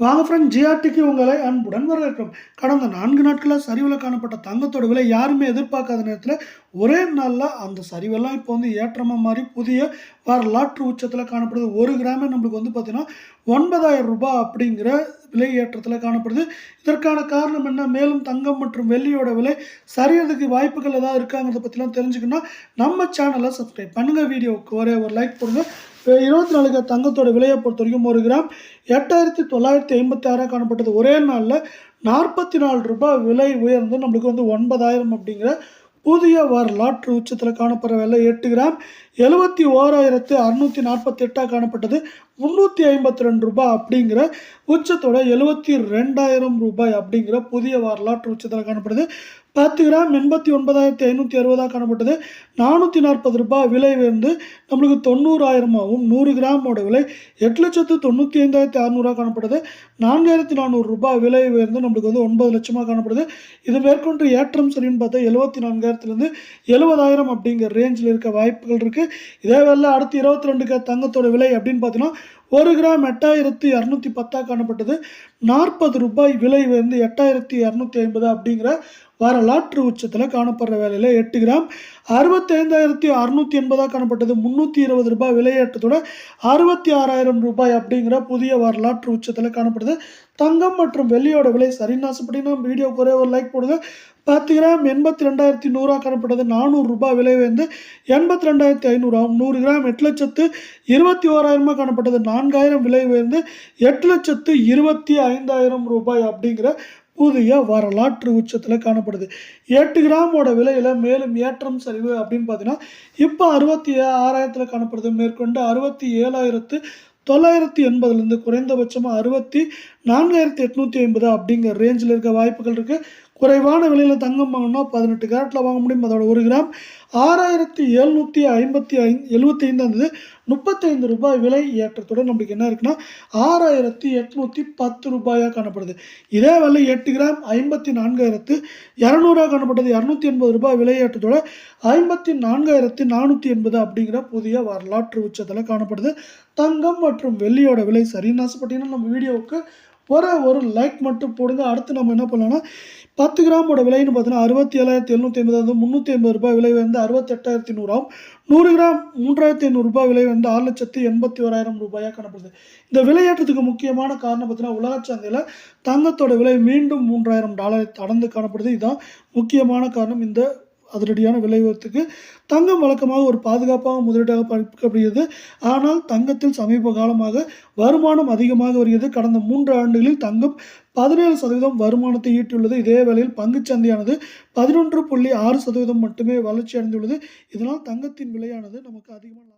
வாங்க ஃப்ரெண்ட், ஜிஆர்டிக்கு உங்களை அன்புடன் வரவேற்கிறோம். கடந்த 4 நாட்களா சரிவுல காணப்பட்ட தங்கத்தோட விலை யாருமே எதிர்பார்க்காத நேரத்துல ஒரே நாள்ல அந்த சரிவெல்லாம் இப்போ ஏற்றமா மாறி புதிய வரலாற்று உச்சத்துல காணப்படுது. 1 கிராமே நம்மளுக்கு பார்த்தீங்கன்னா ரூ. 9,000 அப்படிங்கிற விலை ஏற்றத்துல காணப்படுது. இதற்கான காரணம் என்ன? மேலும் தங்கம் மற்றும் வெள்ளியோட விலை சரியறதுக்கு வாய்ப்புகள் ஏதாவது இருக்காங்கிறத பத்திலாம் தெரிஞ்சுக்கணும்னா நம்ம சேனலை சப்ஸ்கிரைப் பண்ணுங்க. வீடியோவுக்கு ஒரே ஒரு லைக் போடுங்க. 24 தங்கத்தோட விலையை பொறுத்த வரைக்கும் 1 கிராம் 8,956 காணப்பட்டது. ஒரே நாளில் ரூ. 44 விலை உயர்ந்து நம்மளுக்கு 9,000 அப்படிங்கிற புதிய வரலாற்று உச்சத்தில் காணப்படுற விலை 8 கிராம் 71,648 காணப்பட்டது. ரூ. 352 அப்படிங்கிற உச்சத்தோட ரூ. 72,000 அப்படிங்கிற புதிய வரலாற்று உச்சத்தில் காணப்படுது. 10 கிராம் 89,560 காணப்பட்டது. ரூ. 440 விலை வந்து நம்மளுக்கு 90,000ஆகவும் 100 கிராமோட விலை 8,95,600 காணப்படுது. ரூ. 4,400 விலை உயர்ந்து நம்மளுக்கு 9 லட்சமாக காணப்படுது. இது மேற்கொண்டு ஏற்றம் சரின்னு பார்த்தா 74,000 70,000 அப்படிங்கிற ரேஞ்சில் இருக்க வாய்ப்புகள் இருக்குது. இதே வேலை அடுத்து 22 தங்கத்தோட விலை அப்படின்னு பார்த்தீங்கன்னா 1 கிராம் 8,210 காணப்பட்டது. ரூ. 40 விலை வந்து 8,250 அப்படிங்கிற வரலாற்று உச்சத்தில் காணப்படுற வேலையில் 8 கிராம் 65,680 காணப்பட்டது. ரூ. 320 விலையேற்றத்தோட ரூ. 66,000 அப்படிங்கிற புதிய வரலாற்று உச்சத்தில் காணப்படுது. தங்கம் மற்றும் வெள்ளியோட விலை சரின்னு ஆசைப்பட்டீங்கன்னா வீடியோக்கு ஒரே ஒரு லைக் போடுங்க. 10 கிராம் 82,100 காணப்பட்டது. ரூ. 400 விலை வந்து 82,500 ஆகும். 100 கிராம் 8,21,000 காணப்பட்டது. 4,000 விலை உயர்ந்து 8,25,000 அப்படிங்கிற புதிய வரலாற்று உச்சத்தில் காணப்படுது. 8 கிராமோட விலையில் மேலும் ஏற்றம் சரிவு அப்படின்னு பார்த்தீங்கன்னா இப்போ 66,000 காணப்படுது. மேற்கொண்டு 67,980 குறைந்தபட்சமாக 64,850 அப்படிங்கிற ரேஞ்சில் இருக்க வாய்ப்புகள் இருக்குது. குறைவான விலையில் தங்கம் வாங்கணும்னா 18 கேரட்டில் வாங்க முடியும். அதோட 1 கிராம் 6,775 ரூபாய் விலை ஏற்றத்துடன் நம்மளுக்கு என்ன இருக்குன்னா 6,810 காணப்படுது. இதே விலை 8 கிராம் 54,200 காணப்பட்டது. 280 விலை ஏற்றத்தோட 54,480 அப்படிங்கிற புதிய வரலாற்று உச்சத்தில் காணப்படுது. தங்கம் மற்றும் வெள்ளியோட விலை சரின்னு ஆசைப்பட்டீங்கன்னா நம்ம வீடியோவுக்கு ஒரு லைக் மட்டும் போடுங்க. அடுத்து நம்ம என்ன பண்ணலாம்னா 10 கிராமோட விலைன்னு பார்த்தீங்கன்னா 67,750 350 விலை வந்து 68,100 ஆகும். 100 கிராம் 3,500 விலை வந்து 6,81,000 காணப்படுது. இந்த விலையேற்றத்துக்கு முக்கியமான காரணம் பார்த்தீங்கன்னா உலக சந்தையில் தங்கத்தோட விலை மீண்டும் $3,000 கடந்து காணப்படுது. இதுதான் முக்கியமான காரணம் இந்த அதிரடியான விலை உயர்வுக்கு. தங்கம் வழக்கமாக ஒரு பாதுகாப்பாக முதலீடாக பார்க்கப்படுகிறது. ஆனால் தங்கத்தில் சமீப காலமாக வருமானம் அதிகமாக வருகிறது. கடந்த 3 ஆண்டுகளில் தங்கம் 17% வருமானத்தை ஈட்டியுள்ளது. இதே வேளையில் பங்குச்சந்தையானது 11.6% மட்டுமே வளர்ச்சி அடைந்துள்ளது. இதனால் தங்கத்தின் விலையானது நமக்கு அதிகமாக